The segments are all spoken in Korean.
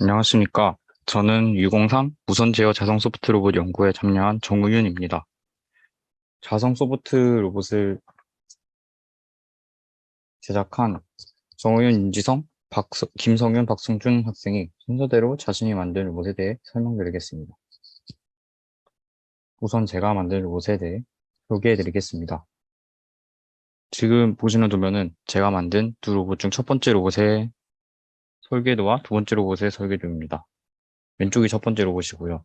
안녕하십니까. 저는 603 무선 제어 자성 소프트 로봇 연구에 참여한 정우윤입니다. 자성 소프트 로봇을 제작한 정우윤, 윤지성, 김성윤, 박승준 학생이 순서대로 자신이 만든 로봇에 대해 설명드리겠습니다. 우선 제가 만든 로봇에 대해 소개해드리겠습니다. 지금 보시는 도면은 제가 만든 두 로봇 중 첫 번째 로봇의 설계도와 두 번째 로봇의 설계도입니다. 왼쪽이 첫 번째 로봇이고요.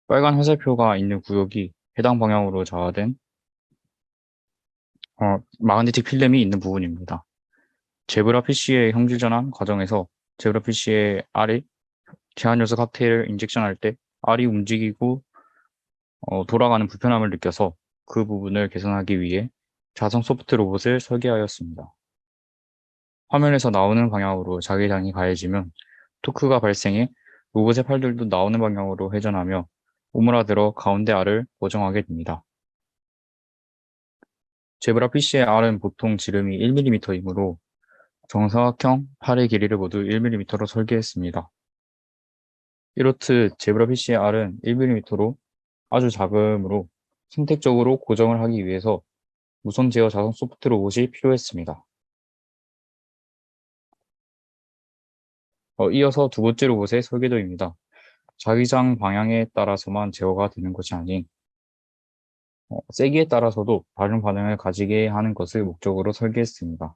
빨간 화살표가 있는 구역이 해당 방향으로 좌화된 마그네틱 필름이 있는 부분입니다. 제브라 PC의 형질 전환 과정에서 제브라 PC의 R이 제한 요소 칵테일을 인젝션할 때 R이 움직이고 돌아가는 불편함을 느껴서 그 부분을 개선하기 위해 자성 소프트 로봇을 설계하였습니다. 화면에서 나오는 방향으로 자기장이 가해지면 토크가 발생해 로봇의 팔들도 나오는 방향으로 회전하며 오므라들어 가운데 R을 고정하게 됩니다. 제브라 PC의 R은 보통 지름이 1mm이므로 정사각형 팔의 길이를 모두 1mm로 설계했습니다. 이렇듯 제브라 PC의 R은 1mm로 아주 작으므로 선택적으로 고정을 하기 위해서 무선 제어 자동 소프트 로봇이 필요했습니다. 이어서 두 번째 로봇의 설계도입니다. 자기장 방향에 따라서만 제어가 되는 것이 아닌 세기에 따라서도 다른 반응을 가지게 하는 것을 목적으로 설계했습니다.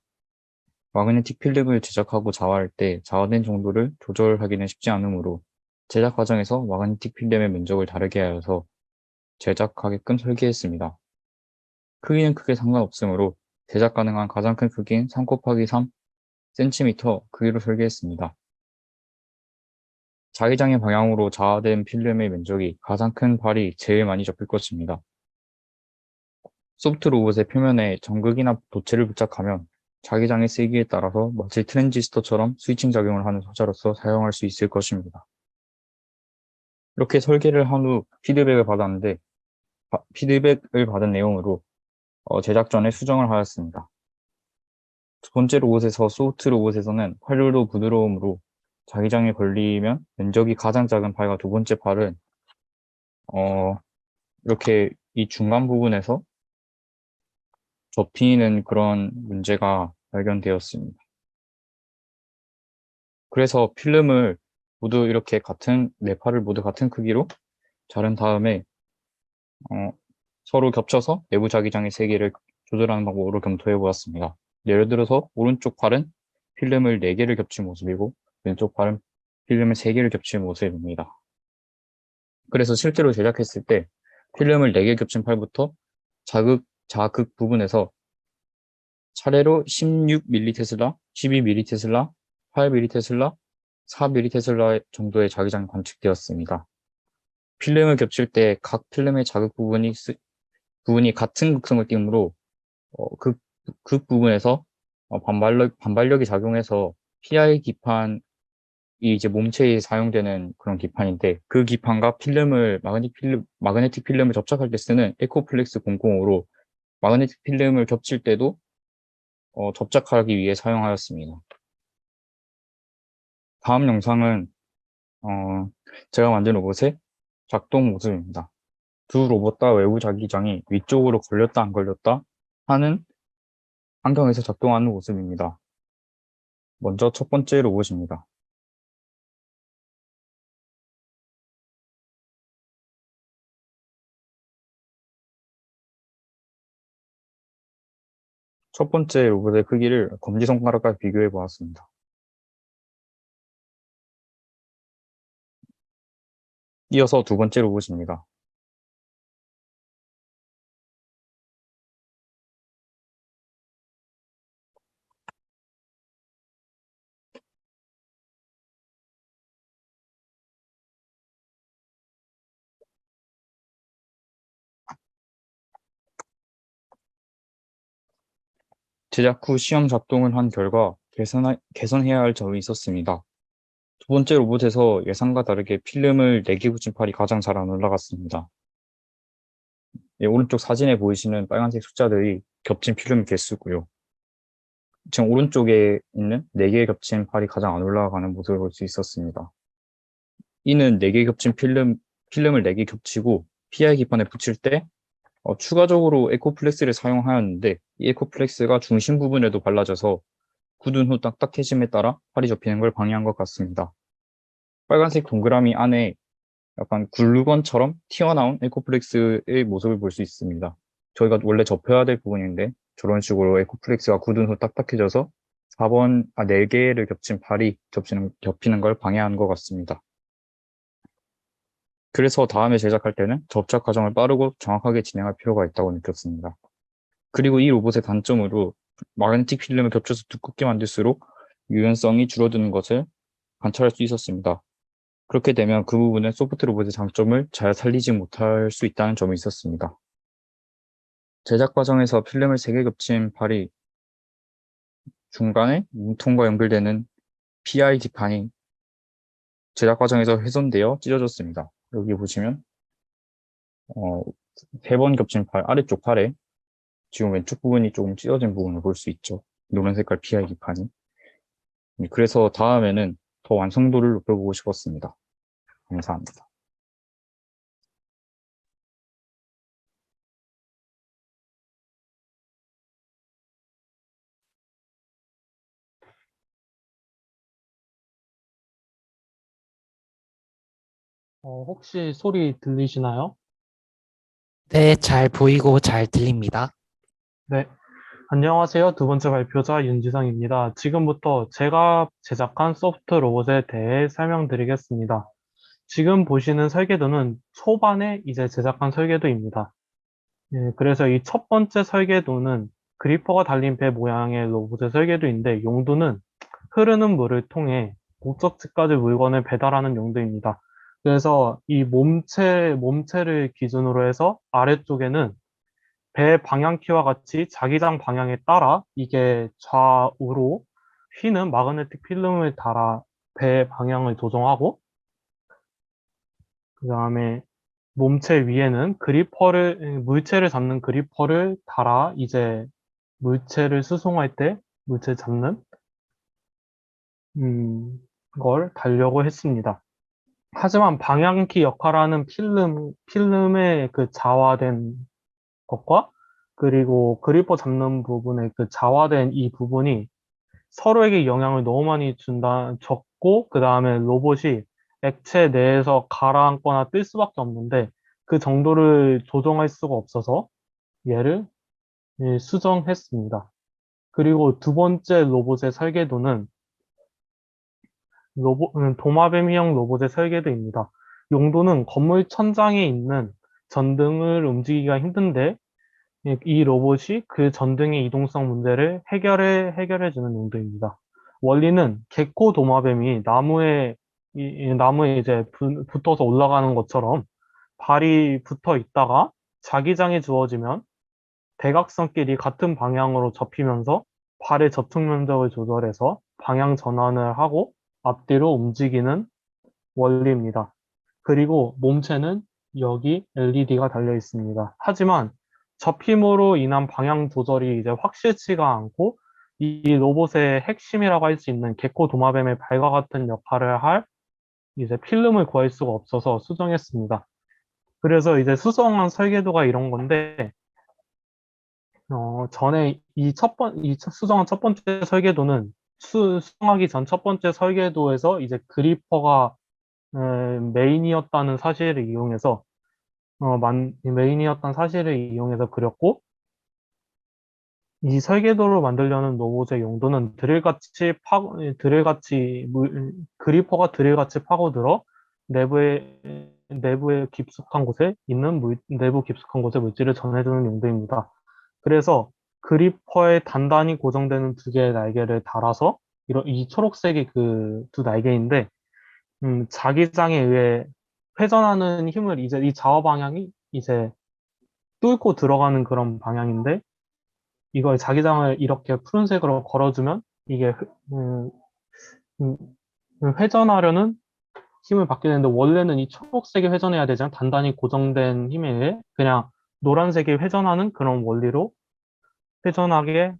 마그네틱 필름을 제작하고 자화할 때 자화된 정도를 조절하기는 쉽지 않으므로 제작 과정에서 마그네틱 필름의 면적을 다르게 하여서 제작하게끔 설계했습니다. 크기는 크게 상관없으므로 제작 가능한 가장 큰 크기인 3 곱하기 3 cm 크기로 설계했습니다. 자기장의 방향으로 자화된 필름의 면적이 가장 큰 발이 제일 많이 접힐 것입니다. 소프트 로봇의 표면에 전극이나 도체를 부착하면 자기장의 세기에 따라서 마치 트랜지스터처럼 스위칭 작용을 하는 소자로서 사용할 수 있을 것입니다. 이렇게 설계를 한 후 피드백을 받았는데 피드백을 받은 내용으로 제작 전에 수정을 하였습니다. 두 번째 로봇에서 소프트 로봇에서는 활류도 부드러움으로 자기장에 걸리면 면적이 가장 작은 팔과 두 번째 팔은 어, 이렇게 이 중간 부분에서 접히는 그런 문제가 발견되었습니다. 그래서 필름을 모두 이렇게 네 팔을 모두 같은 크기로 자른 다음에 어, 서로 겹쳐서 내부 자기장의 세기를 조절하는 방법으로 검토해 보았습니다. 예를 들어서 오른쪽 팔은 필름을 4개를 겹친 모습이고 왼쪽 팔은 필름을 3개를 겹친 모습입니다. 그래서 실제로 제작했을 때 필름을 4개 겹친 팔부터 자극 부분에서 차례로 16mT, 12mT, 8mT, 4mT 정도의 자기장이 관측되었습니다. 필름을 겹칠 때 각 필름의 자극 부분이 같은 극성을 띠므로 극 부분에서 반발력이 작용해서 PI 기판이 이제 몸체에 사용되는 그런 기판인데 그 기판과 마그네틱 필름을 접착할 때 쓰는 에코플렉스 005로 마그네틱 필름을 겹칠 때도 접착하기 위해 사용하였습니다. 다음 영상은 제가 만든 로봇의 작동 모습입니다. 두 로봇 다 외부 자기장이 위쪽으로 걸렸다 안 걸렸다 하는 환경에서 작동하는 모습입니다. 먼저 첫 번째 로봇입니다. 첫 번째 로봇의 크기를 검지손가락과 비교해 보았습니다. 이어서 두 번째 로봇입니다. 제작 후 시험 작동을 한 결과 개선해야 할 점이 있었습니다. 두 번째 로봇에서 예상과 다르게 필름을 4개 붙인 팔이 가장 잘 안 올라갔습니다. 오른쪽 사진에 보이시는 빨간색 숫자들이 겹친 필름 개수고요. 지금 오른쪽에 있는 4개 겹친 팔이 가장 안 올라가는 모습을 볼 수 있었습니다. 이는 4개 겹친 필름을 4개 겹치고 PI 기판에 붙일 때 추가적으로 에코플렉스를 사용하였는데 이 에코플렉스가 중심 부분에도 발라져서 굳은 후 딱딱해짐에 따라 팔이 접히는 걸 방해한 것 같습니다. 빨간색 동그라미 안에 약간 글루건처럼 튀어나온 에코플렉스의 모습을 볼 수 있습니다. 저희가 원래 접혀야 될 부분인데 저런 식으로 에코플렉스가 굳은 후 딱딱해져서 4개를 겹친 팔이 겹히는 걸 방해하는 것 같습니다. 그래서 다음에 제작할 때는 접착 과정을 빠르고 정확하게 진행할 필요가 있다고 느꼈습니다. 그리고 이 로봇의 단점으로 마그네틱 필름을 겹쳐서 두껍게 만들수록 유연성이 줄어드는 것을 관찰할 수 있었습니다. 그렇게 되면 그 부분은 소프트 로봇의 장점을 잘 살리지 못할 수 있다는 점이 있었습니다. 제작 과정에서 필름을 3개 겹친 팔이 중간에 몸통과 연결되는 PI 기판이 제작 과정에서 훼손되어 찢어졌습니다. 여기 보시면 3번 겹친 팔, 아래쪽 팔에 지금 왼쪽 부분이 조금 찢어진 부분을 볼 수 있죠. 노란 색깔 PI 기판이. 그래서 다음에는 더 완성도를 높여보고 싶었습니다. 감사합니다. 혹시 소리 들리시나요? 네, 잘 보이고 잘 들립니다. 네. 안녕하세요. 두 번째 발표자 윤지성입니다. 지금부터 제가 제작한 소프트 로봇에 대해 설명드리겠습니다. 지금 보시는 설계도는 초반에 이제 제작한 설계도입니다. 그래서 이 첫 번째 설계도는 그리퍼가 달린 배 모양의 로봇의 설계도인데 용도는 흐르는 물을 통해 목적지까지 물건을 배달하는 용도입니다. 그래서 이 몸체를 기준으로 해서 아래쪽에는 배 방향키와 같이 자기장 방향에 따라 이게 좌우로 휘는 마그네틱 필름을 달아 배 방향을 조정하고, 그 다음에 몸체 위에는 물체를 잡는 그리퍼를 달아 이제 물체를 수송할 때 물체 잡는 걸 달려고 했습니다. 하지만 방향키 역할하는 필름의 그 자화된 것과 그리고 그리퍼 잡는 부분의 그 자화된 이 부분이 서로에게 영향을 너무 많이 줬고, 그 다음에 로봇이 액체 내에서 가라앉거나 뜰 수밖에 없는데 그 정도를 조정할 수가 없어서 얘를 수정했습니다. 그리고 두 번째 로봇의 설계도는 도마뱀형 로봇의 설계도입니다. 용도는 건물 천장에 있는 전등을 움직이기가 힘든데 이 로봇이 그 전등의 이동성 문제를 해결해주는 용도입니다. 원리는 개코 도마뱀이 나무에 이제 붙어서 올라가는 것처럼 발이 붙어 있다가 자기장이 주어지면 대각선끼리 같은 방향으로 접히면서 발의 접촉 면적을 조절해서 방향 전환을 하고 앞뒤로 움직이는 원리입니다. 그리고 몸체는 여기 LED가 달려 있습니다. 하지만 접힘으로 인한 방향 조절이 이제 확실치가 않고 이 로봇의 핵심이라고 할 수 있는 개코 도마뱀의 발과 같은 역할을 할 이제 필름을 구할 수가 없어서 수정했습니다. 그래서 이제 수정한 설계도가 이런 건데, 전에 수정한 첫 번째 설계도는 수정하기 전 첫 번째 설계도에서 이제 그리퍼가 메인이었다는 사실을 이용해서 메인이었던 사실을 이용해서 그렸고, 이 설계도를 만들려는 로봇의 용도는 그리퍼가 드릴같이 파고들어 내부에 깊숙한 곳에 있는 내부 깊숙한 곳에 물질을 전해주는 용도입니다. 그래서 그리퍼에 단단히 고정되는 두 개의 날개를 달아서 이 초록색이 그 두 날개인데, 자기장에 의해 회전하는 힘을 이제 이 좌우 방향이 이제 뚫고 들어가는 그런 방향인데, 이걸 자기장을 이렇게 푸른색으로 걸어주면 이게 음, 회전하려는 힘을 받게 되는데, 원래는 이 초록색이 회전해야 되잖아. 단단히 고정된 힘에 의해 그냥 노란색이 회전하는 그런 원리로 회전하게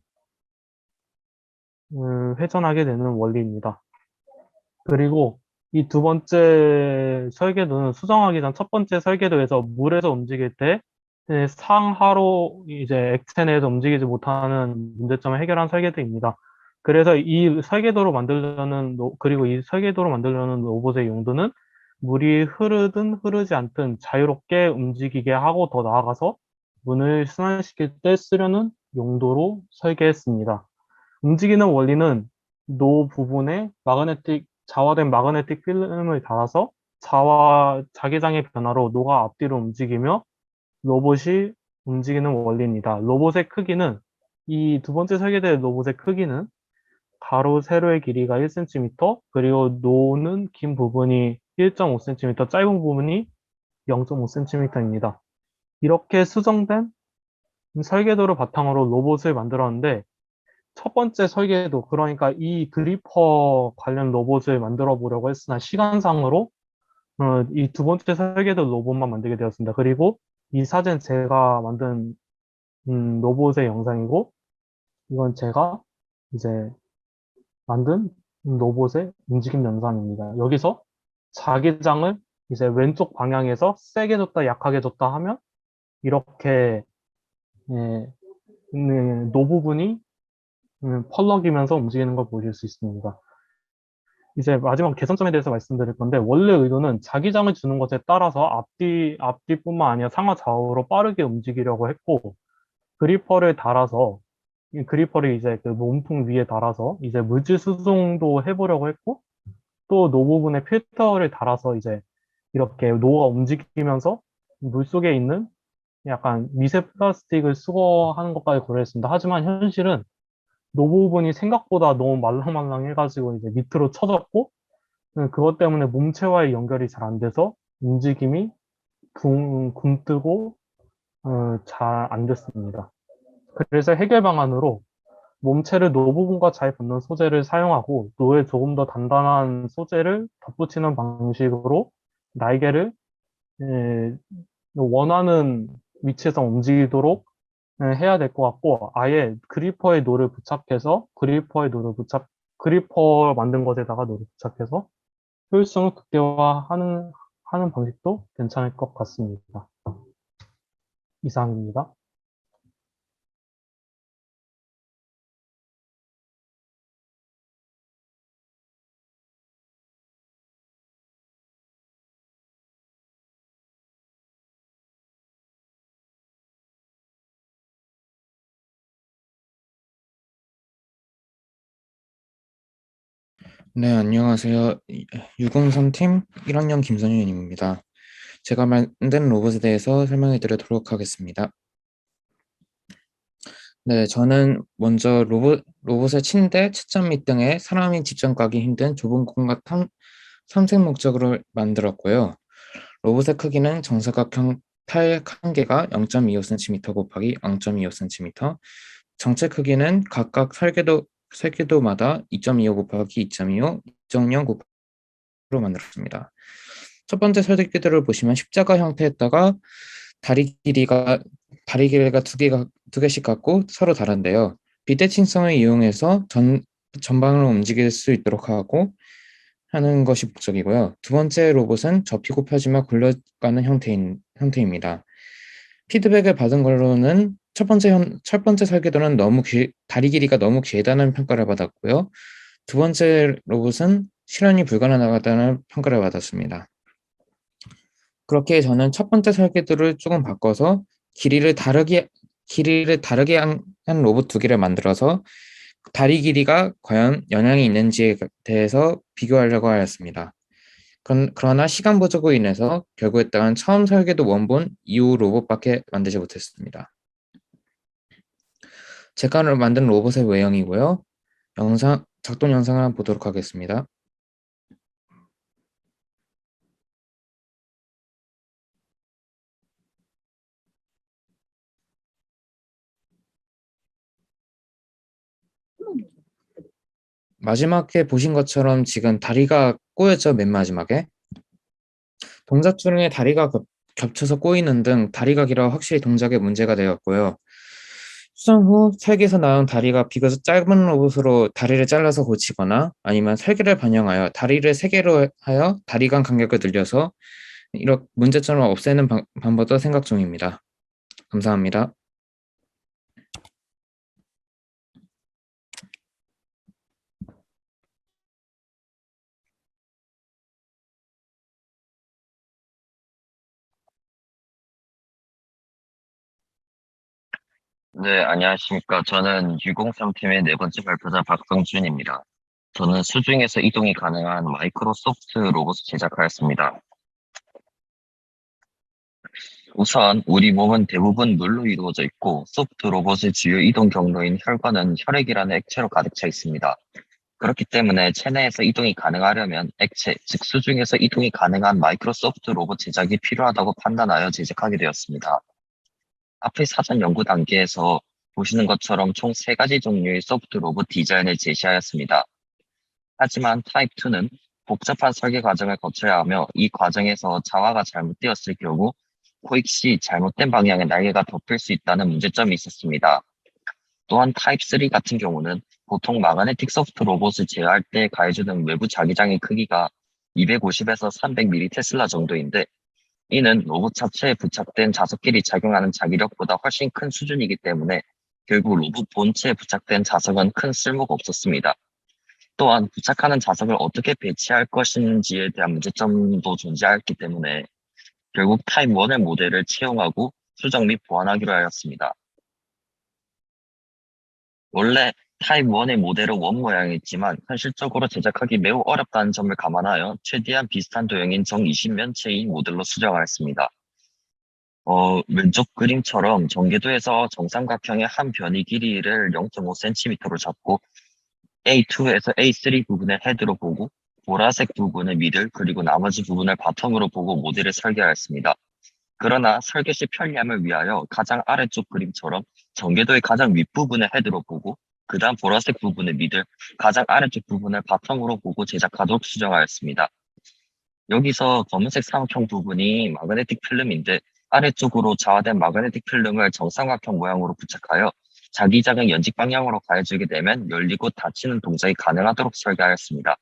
회전하게 되는 원리입니다. 그리고 이 두 번째 설계도는 수정하기 전 첫 번째 설계도에서 물에서 움직일 때 상하로 이제 액체 내에서 움직이지 못하는 문제점을 해결한 설계도입니다. 그래서 이 설계도로 만들려는 그리고 이 설계도로 만들려는 로봇의 용도는 물이 흐르든 흐르지 않든 자유롭게 움직이게 하고 더 나아가서 문을 순환시킬 때 쓰려는 용도로 설계했습니다. 움직이는 원리는 노 부분에 자화된 마그네틱 필름을 달아서 자기장의 변화로 노가 앞뒤로 움직이며 로봇이 움직이는 원리입니다. 로봇의 크기는 이 두 번째 설계된 로봇의 크기는 가로, 세로의 길이가 1cm, 그리고 노는 긴 부분이 1.5cm, 짧은 부분이 0.5cm입니다. 이렇게 수정된 설계도를 바탕으로 로봇을 만들었는데 첫 번째 설계도, 그러니까 이 그리퍼 관련 로봇을 만들어 보려고 했으나 시간상으로 이 두 번째 설계도 로봇만 만들게 되었습니다. 그리고 이 사진 제가 만든 로봇의 영상이고, 이건 제가 이제 만든 로봇의 움직임 영상입니다. 여기서 자기장을 이제 왼쪽 방향에서 세게 줬다 약하게 줬다 하면 이렇게 예, 노 부분이 펄럭이면서 움직이는 걸 보실 수 있습니다. 이제 마지막 개선점에 대해서 말씀드릴 건데, 원래 의도는 자기장을 주는 것에 따라서 앞뒤뿐만 아니라 상하 좌우로 빠르게 움직이려고 했고, 그리퍼를 달아서, 이 그리퍼를 이제 그 몸통 위에 달아서 이제 물질 수송도 해보려고 했고, 또 노 부분에 필터를 달아서 이제 이렇게 노가 움직이면서 물속에 있는 약간 미세 플라스틱을 수거하는 것까지 고려했습니다. 하지만 현실은 노 부분이 생각보다 너무 말랑말랑해가지고 이제 밑으로 쳐졌고, 그것 때문에 몸체와의 연결이 잘 안 돼서 움직임이 굼뜨고 잘 안 됐습니다. 그래서 해결 방안으로 몸체를 노 부분과 잘 붙는 소재를 사용하고 노에 조금 더 단단한 소재를 덧붙이는 방식으로 날개를 에, 원하는 위치에서 움직이도록 해야 될 것 같고, 아예 그리퍼 만든 것에다가 노를 부착해서 효율성을 극대화하는 방식도 괜찮을 것 같습니다. 이상입니다. 네, 안녕하세요. 603팀 1학년 김선윤입니다. 제가 만든 로봇에 대해서 설명해 드리도록 하겠습니다. 네, 저는 먼저 로봇의 침대, 채점 및 등의 사람이 직접 가기 힘든 좁은 공간 탐색 목적으로 만들었고요. 로봇의 크기는 정사각형 타일 한 개가 0.25cm 곱하기 0.25cm, 전체 크기는 각각 설계도마다 2.25 곱하기 2.25, 2.0 곱하기로 만들었습니다. 첫 번째 설계도를 보시면 십자가 형태에다가 다리 길이가 두 개씩 같고 서로 다른데요. 비대칭성을 이용해서 전방으로 움직일 수 있도록 하는 것이 목적이고요. 두 번째 로봇은 접히고 펴지며 굴러가는 형태입니다. 피드백을 받은 걸로는 첫 번째 설계도는 다리 길이가 너무 길다는 평가를 받았고요. 두 번째 로봇은 실현이 불가능하다는 평가를 받았습니다. 그렇게 저는 첫 번째 설계도를 조금 바꿔서 길이를 다르게 한 로봇 두 개를 만들어서 다리 길이가 과연 영향이 있는지에 대해서 비교하려고 하였습니다. 그러나 시간 부족으로 인해서 결국에 따른 처음 설계도 원본 이후 로봇밖에 만들지 못했습니다. 제가 만든 로봇의 외형이고요. 작동 영상을 한번 보도록 하겠습니다. 마지막에 보신 것처럼 지금 다리가 꼬였죠, 맨 마지막에. 동작 중에 다리가 겹쳐서 꼬이는 등 다리가 길어 확실히 동작에 문제가 되었고요. 수정 후 설계에서 나온 다리가 비교적 짧은 로봇으로 다리를 잘라서 고치거나 아니면 설계를 반영하여 다리를 3개로 하여 다리 간 간격을 늘려서 이런 문제점을 없애는 방법도 생각 중입니다. 감사합니다. 네, 안녕하십니까. 저는 603팀의 네 번째 발표자 박성준입니다. 저는 수중에서 이동이 가능한 마이크로소프트 로봇을 제작하였습니다. 우선 우리 몸은 대부분 물로 이루어져 있고 소프트 로봇의 주요 이동 경로인 혈관은 혈액이라는 액체로 가득 차 있습니다. 그렇기 때문에 체내에서 이동이 가능하려면 액체, 즉 수중에서 이동이 가능한 마이크로소프트 로봇 제작이 필요하다고 판단하여 제작하게 되었습니다. 앞의 사전 연구 단계에서 보시는 것처럼 총 3가지 종류의 소프트 로봇 디자인을 제시하였습니다. 하지만 타입 2는 복잡한 설계 과정을 거쳐야 하며 이 과정에서 자화가 잘못되었을 경우 포획 시 잘못된 방향의 날개가 덮일 수 있다는 문제점이 있었습니다. 또한 타입 3 같은 경우는 보통 마그네틱 소프트 로봇을 제어할 때 가해주는 외부 자기장의 크기가 250에서 300mm 테슬라 정도인데 이는 로봇 자체에 부착된 자석끼리 작용하는 자기력보다 훨씬 큰 수준이기 때문에 결국 로봇 본체에 부착된 자석은 큰 쓸모가 없었습니다. 또한 부착하는 자석을 어떻게 배치할 것인지에 대한 문제점도 존재하였기 때문에 결국 타입 1의 모델을 채용하고 수정 및 보완하기로 하였습니다. 원래 타입 1의 모델은 원 모양이었지만 현실적으로 제작하기 매우 어렵다는 점을 감안하여 최대한 비슷한 도형인 정 20면체의 모델로 수정하였습니다. 왼쪽 그림처럼 전개도에서 정삼각형의 한 변이 길이를 0.5cm로 잡고 A2에서 A3 부분을 헤드로 보고 보라색 부분을 미들 그리고 나머지 부분을 바텀으로 보고 모델을 설계하였습니다. 그러나 설계 시 편리함을 위하여 가장 아래쪽 그림처럼 전개도의 가장 윗부분을 헤드로 보고 그 다음 보라색 부분을 미들, 가장 아래쪽 부분을 바텀으로 보고 제작하도록 수정하였습니다. 여기서 검은색 삼각형 부분이 마그네틱 필름인데 아래쪽으로 자화된 마그네틱 필름을 정삼각형 모양으로 부착하여 자기장의 연직 방향으로 가해주게 되면 열리고 닫히는 동작이 가능하도록 설계하였습니다.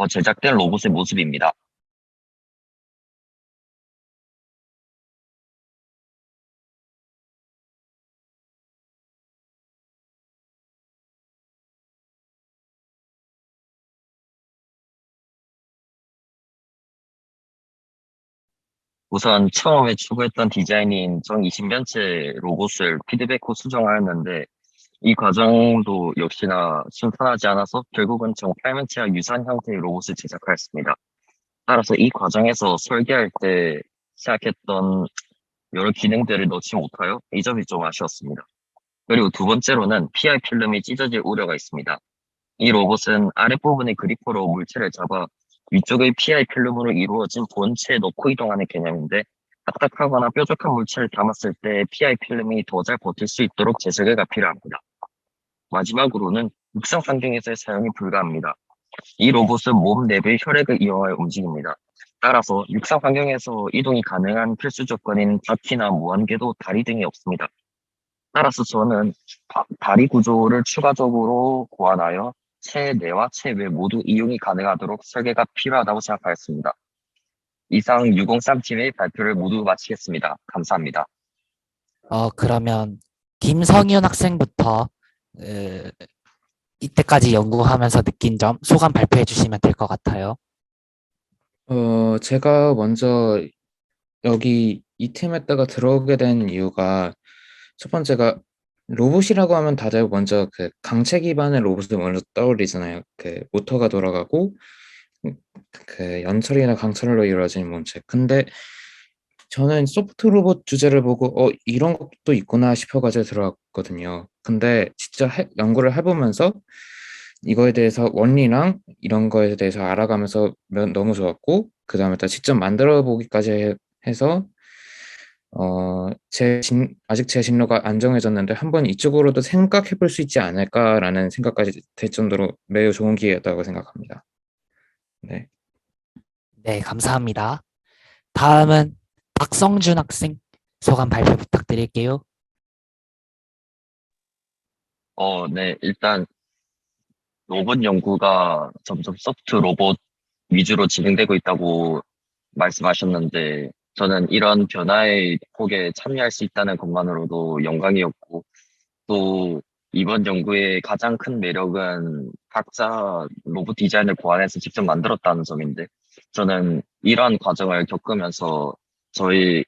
제작된 로봇의 모습입니다. 우선 처음에 추구했던 디자인인 정 20면체 로봇을 피드백 후 수정하였는데 이 과정도 역시나 순탄하지 않아서 결국은 정 8면체와 유사한 형태의 로봇을 제작하였습니다. 따라서 이 과정에서 설계할 때 생각했던 여러 기능들을 넣지 못하여 이 점이 좀 아쉬웠습니다. 그리고 두 번째로는 PI 필름이 찢어질 우려가 있습니다. 이 로봇은 아랫부분의 그리퍼로 물체를 잡아 위쪽의 PI 필름으로 이루어진 본체에 넣고 이동하는 개념인데 딱딱하거나 뾰족한 물체를 담았을 때 PI 필름이 더 잘 버틸 수 있도록 재설계가 필요합니다. 마지막으로는 육상 환경에서의 사용이 불가합니다. 이 로봇은 몸 내부의 혈액을 이용하여 움직입니다. 따라서 육상 환경에서 이동이 가능한 필수 조건인 바퀴나 무한궤도 다리 등이 없습니다. 따라서 저는 다리 구조를 추가적으로 보완하여 체내와 체외 모두 이용이 가능하도록 설계가 필요하다고 생각하였습니다. 이상 603팀의 발표를 모두 마치겠습니다. 감사합니다. 그러면 김성윤 학생부터 이때까지 연구하면서 느낀 점 소감 발표해 주시면 될 것 같아요. 제가 먼저 여기 이 팀에다가 들어오게 된 이유가 첫 번째가 로봇이라고 하면 다들 먼저 그 강체 기반의 로봇을 먼저 떠올리잖아요. 그 모터가 돌아가고 그 연철이나 강철로 이루어진 몸체. 근데 저는 소프트 로봇 주제를 보고 이런 것도 있구나 싶어가지고 들어왔거든요. 근데 진짜 연구를 해보면서 이거에 대해서 원리랑 이런 거에 대해서 알아가면서 너무 좋았고 그 다음에 또 직접 만들어 보기까지 해서 아직 제 진로가 안 정해졌는데 한번 이쪽으로도 생각해 볼 수 있지 않을까라는 생각까지 될 정도로 매우 좋은 기회였다고 생각합니다. 네. 네, 감사합니다. 다음은 박성준 학생, 소감 발표 부탁드릴게요. 네, 일단 로봇 연구가 점점 소프트 로봇 위주로 진행되고 있다고 말씀하셨는데, 저는 이런 변화의 폭에 참여할 수 있다는 것만으로도 영광이었고, 또 이번 연구의 가장 큰 매력은 각자 로봇 디자인을 고안해서 직접 만들었다는 점인데, 저는 이러한 과정을 겪으면서 저희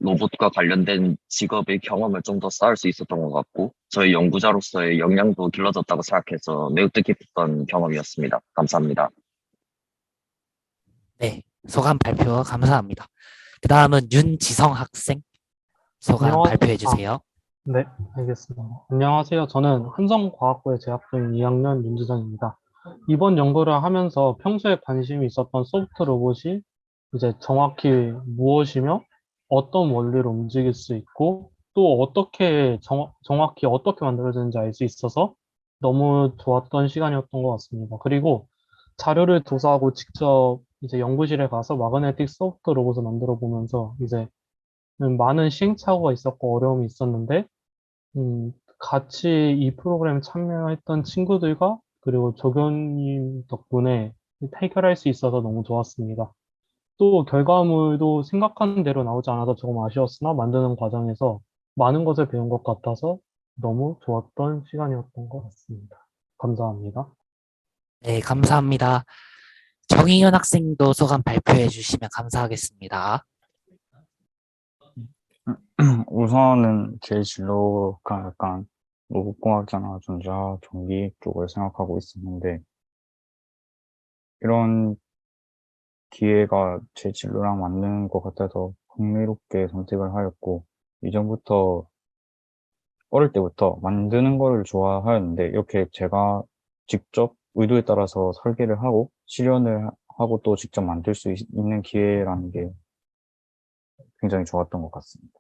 로봇과 관련된 직업의 경험을 좀 더 쌓을 수 있었던 것 같고, 저희 연구자로서의 역량도 길러졌다고 생각해서 매우 뜻깊었던 경험이었습니다. 감사합니다. 네, 소감 발표 감사합니다. 그 다음은 윤지성 학생, 소감 안녕하- 발표해 주세요. 네, 알겠습니다. 안녕하세요. 저는 한성과학부에 재학 중인 2학년 윤지성입니다. 이번 연구를 하면서 평소에 관심이 있었던 소프트 로봇이 이제 정확히 무엇이며 어떤 원리로 움직일 수 있고 또 어떻게 정확히 어떻게 만들어지는지 알 수 있어서 너무 좋았던 시간이었던 것 같습니다. 그리고 자료를 조사하고 직접 이제 연구실에 가서 마그네틱 소프트 로봇을 만들어 보면서 이제 많은 시행착오가 있었고 어려움이 있었는데 같이 이 프로그램에 참여했던 친구들과 그리고 조교님 덕분에 해결할 수 있어서 너무 좋았습니다. 또 결과물도 생각한 대로 나오지 않아서 조금 아쉬웠으나 만드는 과정에서 많은 것을 배운 것 같아서 너무 좋았던 시간이었던 것 같습니다. 감사합니다. 네, 감사합니다. 정희윤 학생도 소감 발표해 주시면 감사하겠습니다. 우선은 제 진로가 약간 로봇공학자나 전자, 전기 쪽을 생각하고 있었는데, 이런 기회가 제 진로랑 맞는 것 같아서 흥미롭게 선택을 하였고, 이전부터, 어릴 때부터 만드는 거를 좋아하였는데, 이렇게 제가 직접 의도에 따라서 설계를 하고, 실현을 하고 또 직접 만들 수 있는 기회라는 게 굉장히 좋았던 것 같습니다.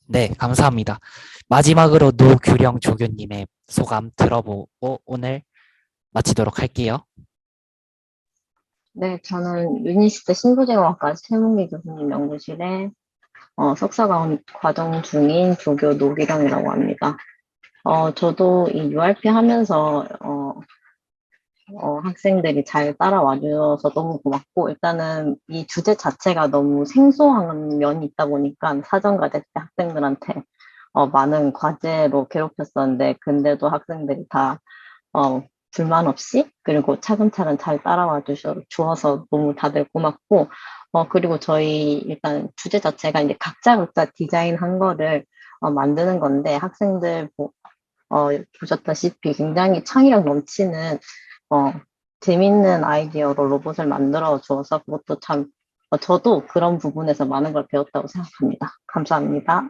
네, 감사합니다. 마지막으로 노규령 조교님의 소감 들어보고 오늘 마치도록 할게요. 네, 저는 유니시트 신부제공학과 최문기 교수님 연구실에 석사 과정 중인 조교 노기령이라고 합니다. 저도 이 URP 하면서 학생들이 잘 따라와 줘서 너무 고맙고, 일단은 이 주제 자체가 너무 생소한 면이 있다 보니까 사전과제 때 학생들한테 많은 과제로 괴롭혔었는데, 근데도 학생들이 다 불만 없이 그리고 차근차근 잘 따라와 주어서 너무 다들 고맙고, 그리고 저희 일단 주제 자체가 이제 각자 디자인한 거를 만드는 건데, 학생들 보셨다시피 굉장히 창의력 넘치는 재밌는 아이디어로 로봇을 만들어 주어서 그것도 참 저도 그런 부분에서 많은 걸 배웠다고 생각합니다. 감사합니다.